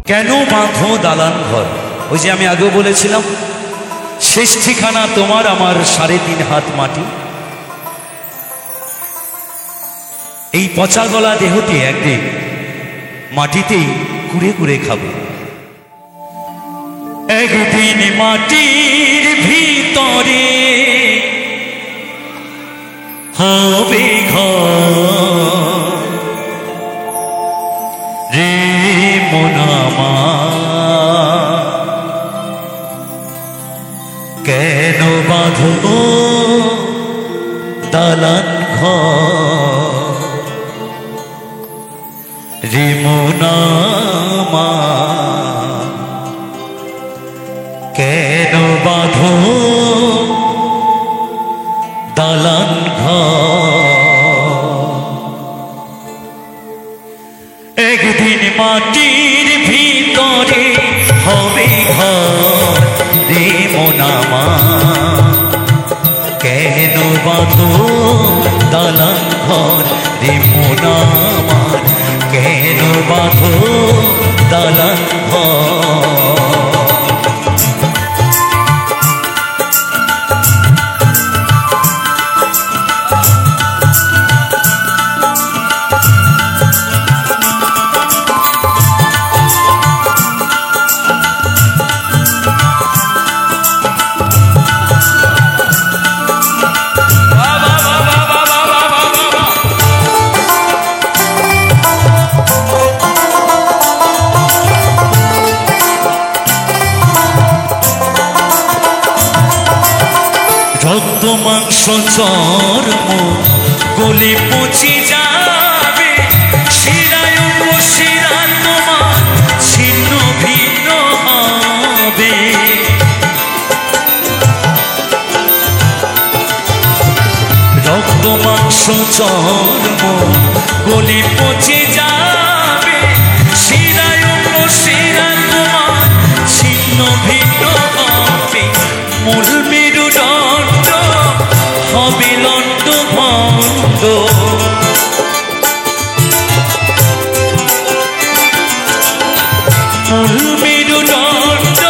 কেন বাঁধো দালান ঘর? ওই যে আমি আগেও বলেছিলাম, শেষ ঠিকানা তোমার আমার 3.5 হাত মাটি। এই পচা গলা দেহটি একদিন মাটিতেই কুড়ে কুড়ে খাবো। একদিন মাটির ভিতরে হবে ঘর রে মোনামা, কেন বাঁধো দালান ঘর রে মোনামা, কেন বাঁধো দালান ঘর? একদিন মাটির ভিতরে হবে ঘর রে মোনামা, কেন বাঁধো দালান ঘর রে মোনামা, কেন বাঁধো দালান ঘর? রক্ত মাংস চর্ম গলে পচে যাবে, শিরায় উপশিরা তোমার ছিন্ন ভিন্ন হবে। রক্ত মাংস চর্ম গলে পচে যাবে, শিরায় উপশিরা তোমার ছিন্ন ভিন্ন হবে। মূল মেরুদণ্ড হবে লণ্ড ভণ্ড, মূল মেরুদণ্ড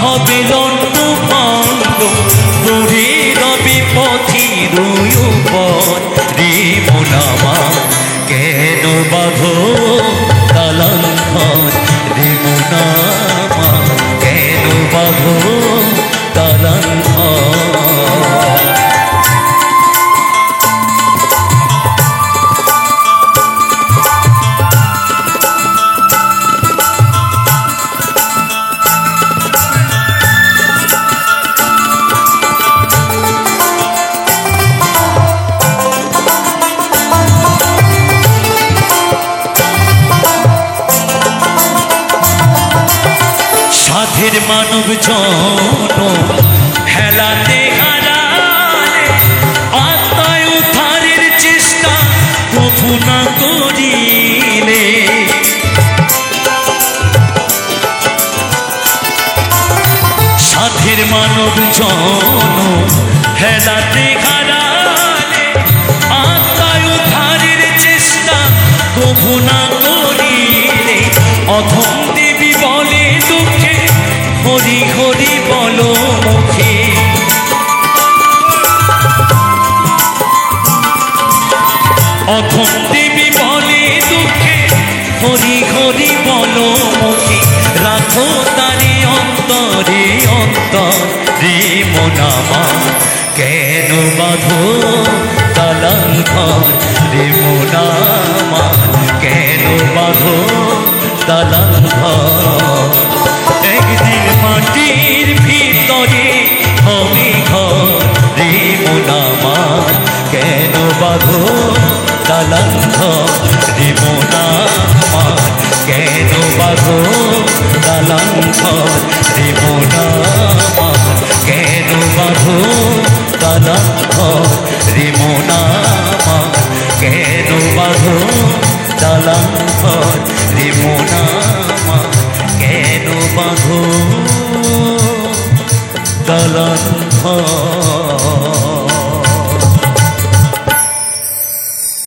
হবে লণ্ড ভণ্ড। রবে রবি পথির উপর রে মোনামা, কেন বাঁধো দালান ঘর রে মোনামা, কেন বাঁধো দালান ঘর? সাধের মানব জন হেলাতে হারালে, আত্মায় উদ্ধারের চেষ্টা তবু না করিলে। সাধের মানব জন হেলাতে হারালে, আত্মায় উদ্ধারের চেষ্টা তবু না করিলে। অধম দেবী বলে দুঃখে হরি হরি বলো মুখে, অধম দেবী বলে দুঃখে হরি হরি বলো মুখে। রাখো তারে অন্তরে অন্তর রে মোনামা, কেন বাঁধো দালান ঘর রে মোনামা, কেন বাঁধো দালান ঘর? একদিন মাটির ভিতরে হবে ঘর রে মোনামা, কেন বাঁধো দালান ঘর রে মোনামা, কেন বাঁধো দালান ঘর রে মোনামা, কেন বাঁধো দালান ঘর রে মোনামা, কেন বাঁধো দালান ঘর রে মোনামা, কেন বাঁধো দালান ঘর?